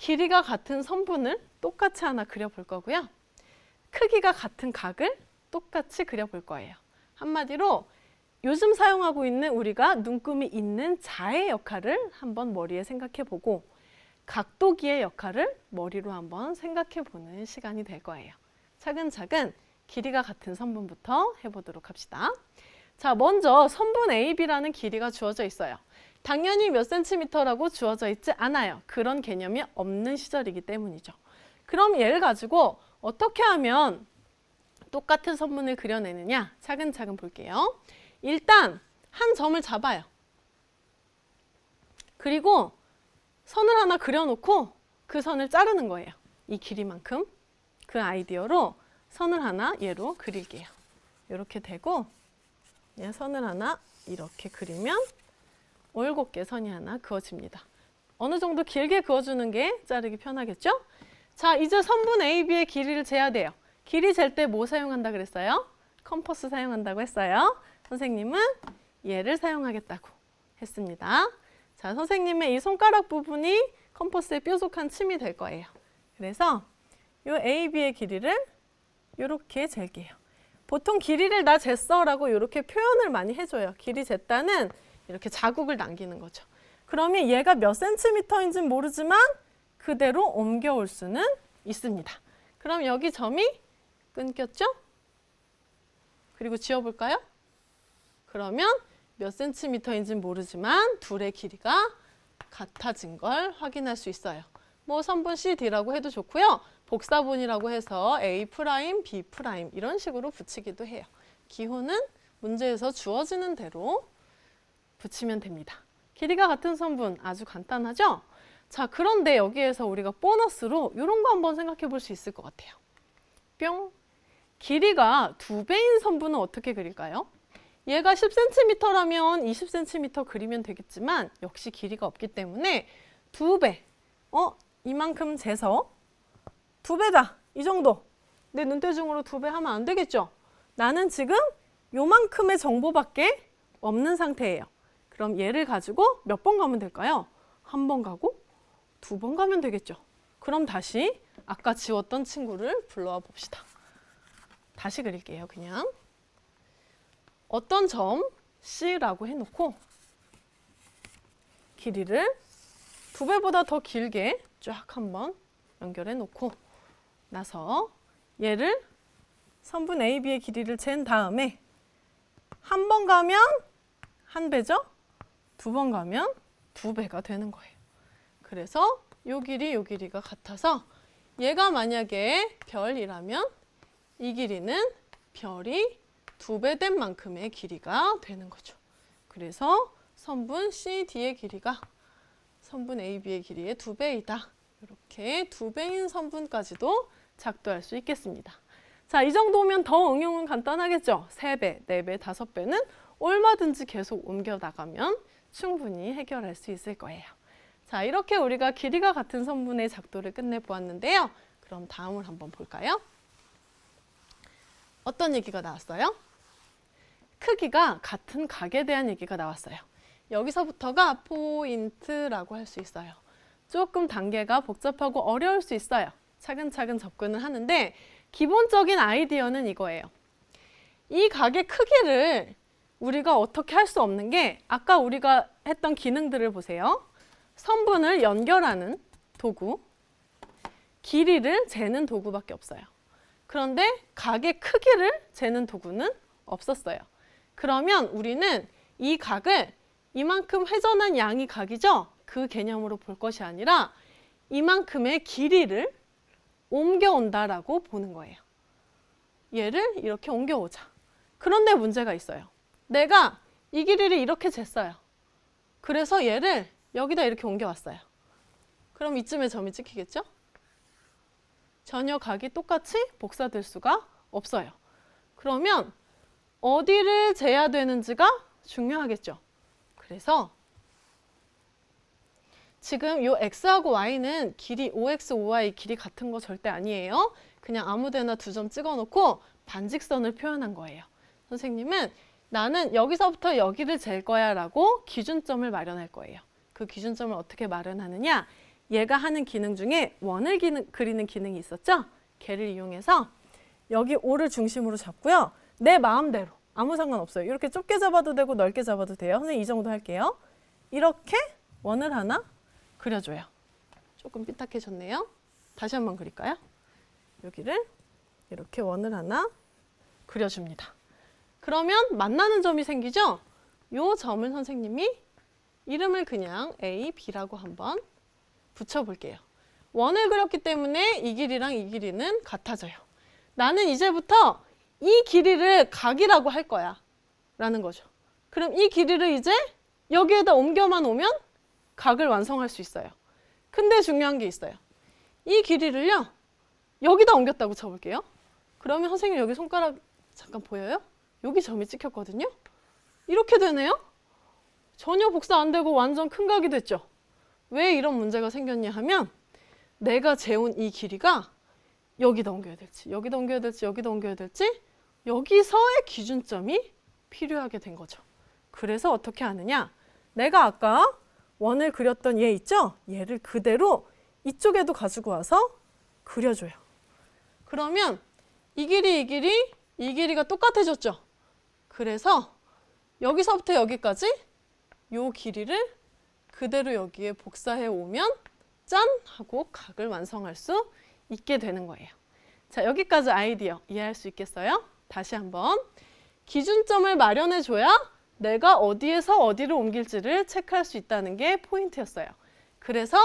길이가 같은 선분을 똑같이 하나 그려볼 거고요. 크기가 같은 각을 똑같이 그려볼 거예요. 한마디로 요즘 사용하고 있는 우리가 눈금이 있는 자의 역할을 한번 머리에 생각해보고 각도기의 역할을 머리로 한번 생각해보는 시간이 될 거예요. 차근차근 길이가 같은 선분부터 해보도록 합시다. 자, 먼저 선분 AB라는 길이가 주어져 있어요. 당연히 몇 센티미터라고 주어져 있지 않아요. 그런 개념이 없는 시절이기 때문이죠. 그럼 얘를 가지고 어떻게 하면 똑같은 선분을 그려내느냐? 차근차근 볼게요. 일단 한 점을 잡아요. 그리고 선을 하나 그려놓고 그 선을 자르는 거예요. 이 길이만큼. 그 아이디어로 선을 하나 얘로 그릴게요. 이렇게 되고 선을 하나 이렇게 그리면 올곧게 선이 하나 그어집니다. 어느 정도 길게 그어주는 게 자르기 편하겠죠? 자, 이제 선분 AB의 길이를 재야 돼요. 길이 잴 때 뭐 사용한다 그랬어요? 컴퍼스 사용한다고 했어요. 선생님은 얘를 사용하겠다고 했습니다. 자, 선생님의 이 손가락 부분이 컴퍼스의 뾰족한 침이 될 거예요. 그래서 이 AB의 길이를 이렇게 잴게요. 보통 길이를 나 쟀어 라고 이렇게 표현을 많이 해줘요. 길이 쟀다는 이렇게 자국을 남기는 거죠. 그러면 얘가 몇 센티미터인지는 모르지만 그대로 옮겨올 수는 있습니다. 그럼 여기 점이 끊겼죠? 그리고 지워볼까요? 그러면 몇 센티미터인지는 모르지만 둘의 길이가 같아진 걸 확인할 수 있어요. 뭐 선분 CD라고 해도 좋고요. 복사분이라고 해서 A', B' 이런 식으로 붙이기도 해요. 기호는 문제에서 주어지는 대로 붙이면 됩니다. 길이가 같은 선분 아주 간단하죠? 자, 그런데 여기에서 우리가 보너스로 이런 거 한번 생각해 볼 수 있을 것 같아요. 뿅! 길이가 2배인 선분은 어떻게 그릴까요? 얘가 10cm라면 20cm 그리면 되겠지만 역시 길이가 없기 때문에 2배, 이만큼 재서 2배다, 이 정도. 내 눈대중으로 2배 하면 안 되겠죠? 나는 지금 요만큼의 정보밖에 없는 상태예요. 그럼 얘를 가지고 몇 번 가면 될까요? 한 번 가고 2번 가면 되겠죠. 그럼 다시 아까 지웠던 친구를 불러와 봅시다. 다시 그릴게요, 그냥. 어떤 점 C라고 해놓고 길이를 2배보다 더 길게 쫙 한번 연결해 놓고 나서 얘를 선분 AB의 길이를 잰 다음에 한 번 가면 1배죠? 2번 가면 2배가 되는 거예요. 그래서 요 길이 요 길이가 같아서 얘가 만약에 별이라면 이 길이는 별이 2배 된 만큼의 길이가 되는 거죠. 그래서 선분 CD의 길이가 선분 AB의 길이의 2배이다. 이렇게 2배인 선분까지도 작도할 수 있겠습니다. 자, 이 정도면 더 응용은 간단하겠죠? 3배, 4배, 5배는 얼마든지 계속 옮겨 나가면 충분히 해결할 수 있을 거예요. 자, 이렇게 우리가 길이가 같은 선분의 작도를 끝내보았는데요. 그럼 다음을 한번 볼까요? 어떤 얘기가 나왔어요? 크기가 같은 각에 대한 얘기가 나왔어요. 여기서부터가 포인트라고 할 수 있어요. 조금 단계가 복잡하고 어려울 수 있어요. 차근차근 접근을 하는데 기본적인 아이디어는 이거예요. 이 각의 크기를 우리가 어떻게 할 수 없는 게 아까 우리가 했던 기능들을 보세요. 선분을 연결하는 도구, 길이를 재는 도구밖에 없어요. 그런데 각의 크기를 재는 도구는 없었어요. 그러면 우리는 이 각을 이만큼 회전한 양이 각이죠? 그 개념으로 볼 것이 아니라 이만큼의 길이를 옮겨온다라고 보는 거예요. 얘를 이렇게 옮겨오자. 그런데 문제가 있어요. 내가 이 길이를 이렇게 쟀어요. 그래서 얘를 여기다 이렇게 옮겨왔어요. 그럼 이쯤에 점이 찍히겠죠? 전혀 각이 똑같이 복사될 수가 없어요. 그러면 어디를 재야 되는지가 중요하겠죠. 그래서 지금 이 x하고 y는 길이 5x, 5y 길이 같은 거 절대 아니에요. 그냥 아무 데나 2점 찍어놓고 반직선을 표현한 거예요. 선생님은 나는 여기서부터 여기를 잴 거야 라고 기준점을 마련할 거예요. 그 기준점을 어떻게 마련하느냐? 얘가 하는 기능 중에 원을 그리는 기능이 있었죠? 걔를 이용해서 여기 O를 중심으로 잡고요. 내 마음대로 아무 상관없어요. 이렇게 좁게 잡아도 되고 넓게 잡아도 돼요. 선생님 이 정도 할게요. 이렇게 원을 하나 그려줘요. 조금 삐딱해졌네요. 다시 한번 그릴까요? 여기를 이렇게 원을 하나 그려줍니다. 그러면 만나는 점이 생기죠? 요 점을 선생님이 이름을 그냥 A, B라고 한번 붙여볼게요. 원을 그렸기 때문에 이 길이랑 이 길이는 같아져요. 나는 이제부터 이 길이를 각이라고 할 거야 라는 거죠. 그럼 이 길이를 이제 여기에다 옮겨만 오면 각을 완성할 수 있어요. 근데 중요한 게 있어요. 이 길이를요 여기다 옮겼다고 쳐볼게요. 그러면 선생님 여기 손가락 잠깐 보여요? 여기 점이 찍혔거든요. 이렇게 되네요. 전혀 복사 안 되고 완전 큰 각이 됐죠. 왜 이런 문제가 생겼냐 하면 내가 재온 이 길이가 여기다 옮겨야 될지 여기다 옮겨야 될지 여기다 옮겨야 될지 여기서의 기준점이 필요하게 된 거죠. 그래서 어떻게 하느냐, 내가 아까 원을 그렸던 얘 있죠? 얘를 그대로 이쪽에도 가지고 와서 그려줘요. 그러면 이 길이 이 길이가 똑같아졌죠? 그래서 여기서부터 여기까지 요 길이를 그대로 여기에 복사해 오면 짠! 하고 각을 완성할 수 있게 되는 거예요. 자, 여기까지 아이디어 이해할 수 있겠어요? 다시 한번. 기준점을 마련해 줘야 내가 어디에서 어디를 옮길지를 체크할 수 있다는 게 포인트였어요. 그래서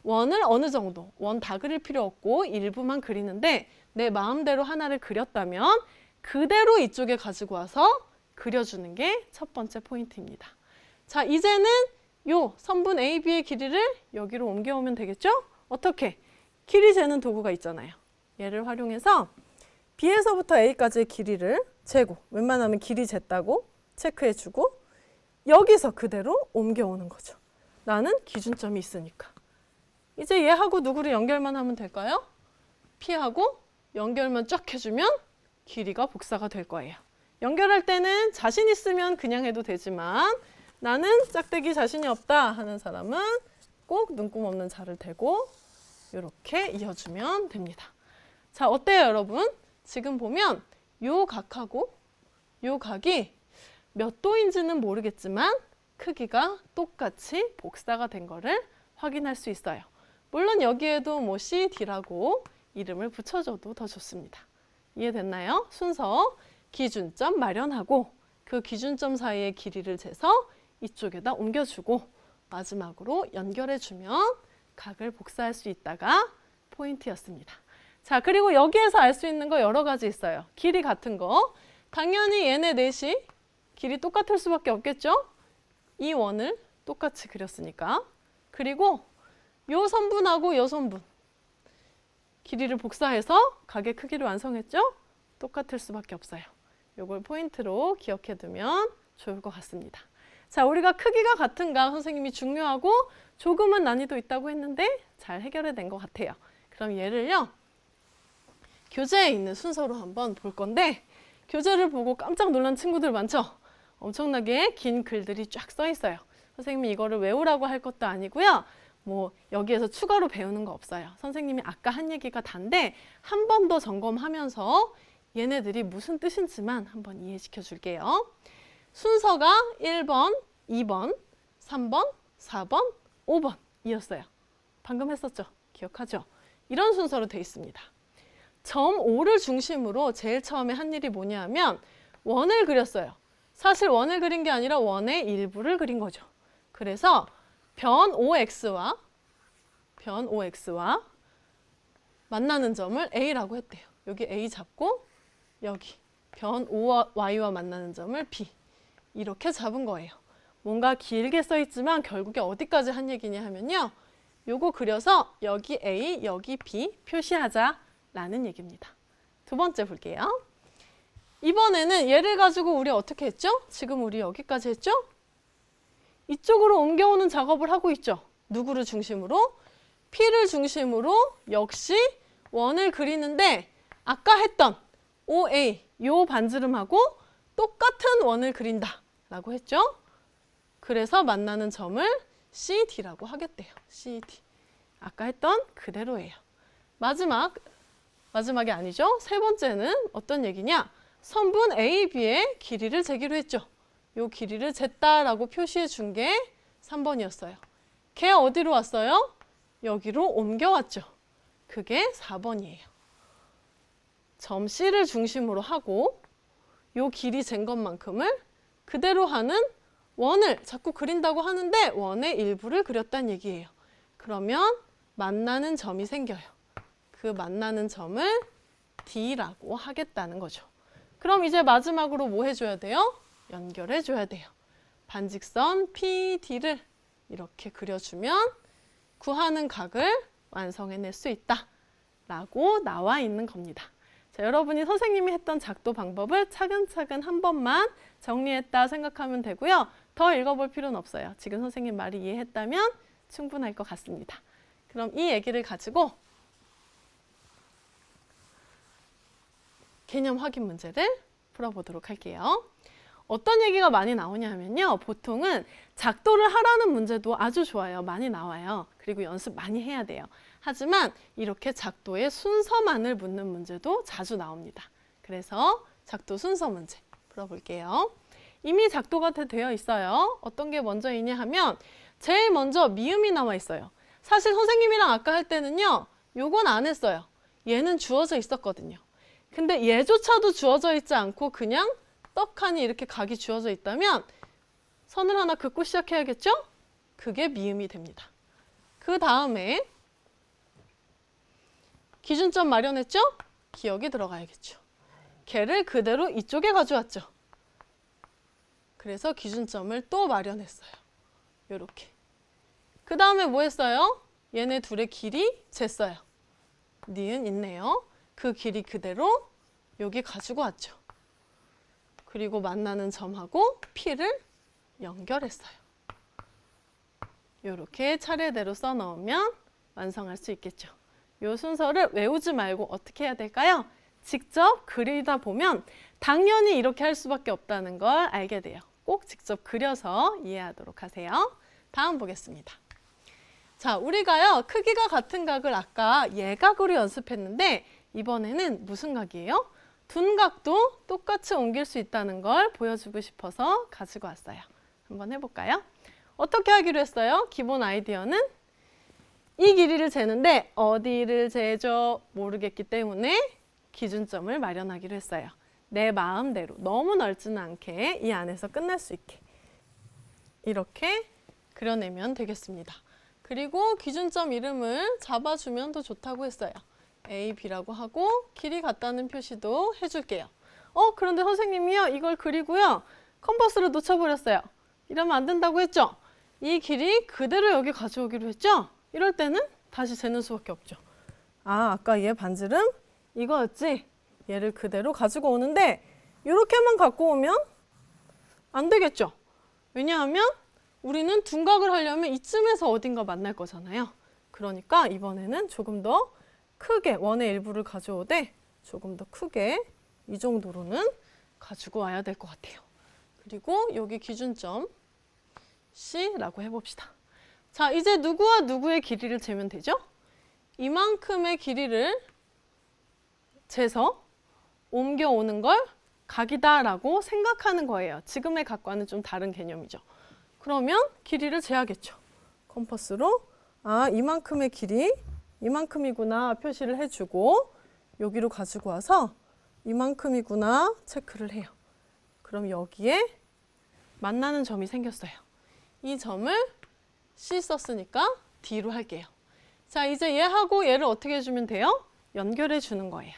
원을 어느 정도, 원 다 그릴 필요 없고 일부만 그리는데 내 마음대로 하나를 그렸다면 그대로 이쪽에 가지고 와서 그려주는 게 첫 번째 포인트입니다. 자, 이제는 요 선분 AB의 길이를 여기로 옮겨오면 되겠죠? 어떻게? 길이 재는 도구가 있잖아요. 얘를 활용해서 B에서부터 A까지의 길이를 재고, 웬만하면 길이 쟀다고 체크해주고 여기서 그대로 옮겨오는 거죠. 나는 기준점이 있으니까. 이제 얘하고 누구를 연결만 하면 될까요? P하고 연결만 쫙 해주면 길이가 복사가 될 거예요. 연결할 때는 자신 있으면 그냥 해도 되지만 나는 짝대기 자신이 없다 하는 사람은 꼭 눈금 없는 자를 대고 이렇게 이어주면 됩니다. 자, 어때요 여러분? 지금 보면 요 각하고 요 각이 몇 도인지는 모르겠지만 크기가 똑같이 복사가 된 거를 확인할 수 있어요. 물론 여기에도 뭐 C, D라고 이름을 붙여줘도 더 좋습니다. 이해됐나요? 순서 기준점 마련하고 그 기준점 사이의 길이를 재서 이쪽에다 옮겨주고 마지막으로 연결해주면 각을 복사할 수 있다가 포인트였습니다. 자, 그리고 여기에서 알 수 있는 거 여러 가지 있어요. 길이 같은 거. 당연히 얘네 넷이 길이 똑같을 수밖에 없겠죠? 이 원을 똑같이 그렸으니까. 그리고 요 선분하고 요 선분. 길이를 복사해서 각의 크기를 완성했죠? 똑같을 수밖에 없어요. 요걸 포인트로 기억해두면 좋을 것 같습니다. 자, 우리가 크기가 같은가 선생님이 중요하고 조금은 난이도 있다고 했는데 잘 해결된 것 같아요. 그럼 얘를요. 교재에 있는 순서로 한번 볼 건데 교재를 보고 깜짝 놀란 친구들 많죠? 엄청나게 긴 글들이 쫙 써 있어요. 선생님이 이거를 외우라고 할 것도 아니고요. 뭐 여기에서 추가로 배우는 거 없어요. 선생님이 아까 한 얘기가 단데 한 번 더 점검하면서 얘네들이 무슨 뜻인지만 한번 이해시켜 줄게요. 순서가 1번, 2번, 3번, 4번, 5번 이었어요. 방금 했었죠? 기억하죠? 이런 순서로 돼 있습니다. 점 5를 중심으로 제일 처음에 한 일이 뭐냐 하면 원을 그렸어요. 사실 원을 그린 게 아니라 원의 일부를 그린 거죠. 그래서 변 OX와 만나는 점을 A라고 했대요. 여기 A 잡고 여기 변 OY와 만나는 점을 B 이렇게 잡은 거예요. 뭔가 길게 써 있지만 결국에 어디까지 한 얘기냐 하면요. 요거 그려서 여기 A, 여기 B 표시하자라는 얘기입니다. 두 번째 볼게요. 이번에는 얘를 가지고 우리 어떻게 했죠? 지금 우리 여기까지 했죠? 이쪽으로 옮겨오는 작업을 하고 있죠. 누구를 중심으로? P를 중심으로 역시 원을 그리는데 아까 했던 OA 요 반지름하고 똑같은 원을 그린다 라고 했죠. 그래서 만나는 점을 CD라고 하겠대요. CD. 아까 했던 그대로예요. 마지막이 아니죠. 세 번째는 어떤 얘기냐? 선분 A, B의 길이를 재기로 했죠. 요 길이를 쟀다라고 표시해 준 게 3번이었어요. 걔 어디로 왔어요? 여기로 옮겨왔죠. 그게 4번이에요. 점 C를 중심으로 하고 요 길이 잰 것만큼을 그대로 하는 원을 자꾸 그린다고 하는데 원의 일부를 그렸다는 얘기예요. 그러면 만나는 점이 생겨요. 그 만나는 점을 D라고 하겠다는 거죠. 그럼 이제 마지막으로 뭐 해줘야 돼요? 연결해줘야 돼요. 반직선 PD를 이렇게 그려주면 구하는 각을 완성해낼 수 있다 라고 나와 있는 겁니다. 자, 여러분이 선생님이 했던 작도 방법을 차근차근 한 번만 정리했다 생각하면 되고요. 더 읽어볼 필요는 없어요. 지금 선생님 말이 이해했다면 충분할 것 같습니다. 그럼 이 얘기를 가지고 개념 확인 문제를 풀어보도록 할게요. 어떤 얘기가 많이 나오냐면요. 보통은 작도를 하라는 문제도 아주 좋아요. 많이 나와요. 그리고 연습 많이 해야 돼요. 하지만 이렇게 작도의 순서만을 묻는 문제도 자주 나옵니다. 그래서 작도 순서 문제 풀어볼게요. 이미 작도가 되어 있어요. 어떤 게 먼저이냐 하면 제일 먼저 미음이 나와 있어요. 사실 선생님이랑 아까 할 때는요. 요건 안 했어요. 얘는 주어져 있었거든요. 근데 얘조차도 주어져 있지 않고 그냥 떡하니 이렇게 각이 주어져 있다면 선을 하나 긋고 시작해야겠죠? 그게 미음이 됩니다. 그 다음에 기준점 마련했죠? 기억이 들어가야겠죠. 걔를 그대로 이쪽에 가져왔죠. 그래서 기준점을 또 마련했어요. 요렇게. 그 다음에 뭐 했어요? 얘네 둘의 길이 쟀어요. 니은 있네요. 그 길이 그대로 여기 가지고 왔죠. 그리고 만나는 점하고 P를 연결했어요. 이렇게 차례대로 써넣으면 완성할 수 있겠죠. 이 순서를 외우지 말고 어떻게 해야 될까요? 직접 그리다 보면 당연히 이렇게 할 수밖에 없다는 걸 알게 돼요. 꼭 직접 그려서 이해하도록 하세요. 다음 보겠습니다. 자, 우리가요 크기가 같은 각을 아까 예각으로 연습했는데 이번에는 무슨 각이에요? 둔각도 똑같이 옮길 수 있다는 걸 보여주고 싶어서 가지고 왔어요. 한번 해볼까요? 어떻게 하기로 했어요? 기본 아이디어는 이 길이를 재는데 어디를 재죠? 모르겠기 때문에 기준점을 마련하기로 했어요. 내 마음대로 너무 넓지는 않게 이 안에서 끝날 수 있게 이렇게 그려내면 되겠습니다. 그리고 기준점 이름을 잡아주면 더 좋다고 했어요. A, B라고 하고 길이 같다는 표시도 해줄게요. 그런데 선생님이요 이걸 그리고요 컴퍼스를 놓쳐버렸어요. 이러면 안 된다고 했죠? 이 길이 그대로 여기 가져오기로 했죠? 이럴 때는 다시 재는 수밖에 없죠. 아까 얘 반지름 이거였지? 얘를 그대로 가지고 오는데 이렇게만 갖고 오면 안 되겠죠? 왜냐하면 우리는 둔각을 하려면 이쯤에서 어딘가 만날 거잖아요. 그러니까 이번에는 조금 더 크게 원의 일부를 가져오되 조금 더 크게 이 정도로는 가지고 와야 될 것 같아요. 그리고 여기 기준점 C라고 해봅시다. 자, 이제 누구와 누구의 길이를 재면 되죠? 이만큼의 길이를 재서 옮겨오는 걸 각이다라고 생각하는 거예요. 지금의 각과는 좀 다른 개념이죠. 그러면 길이를 재야겠죠. 컴퍼스로 이만큼의 길이 이만큼이구나 표시를 해주고 여기로 가지고 와서 이만큼이구나 체크를 해요. 그럼 여기에 만나는 점이 생겼어요. 이 점을 C 썼으니까 D로 할게요. 자, 이제 얘하고 얘를 어떻게 해주면 돼요? 연결해 주는 거예요.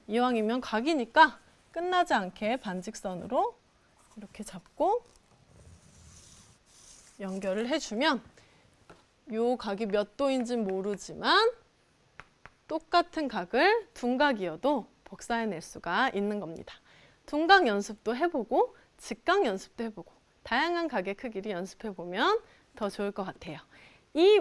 이왕이면 각이니까 끝나지 않게 반직선으로 이렇게 잡고 연결을 해주면 요 각이 몇 도인지는 모르지만 똑같은 각을 둔각이어도 복사해낼 수가 있는 겁니다. 둔각 연습도 해보고 직각 연습도 해보고 다양한 각의 크기를 연습해보면 더 좋을 것 같아요. 이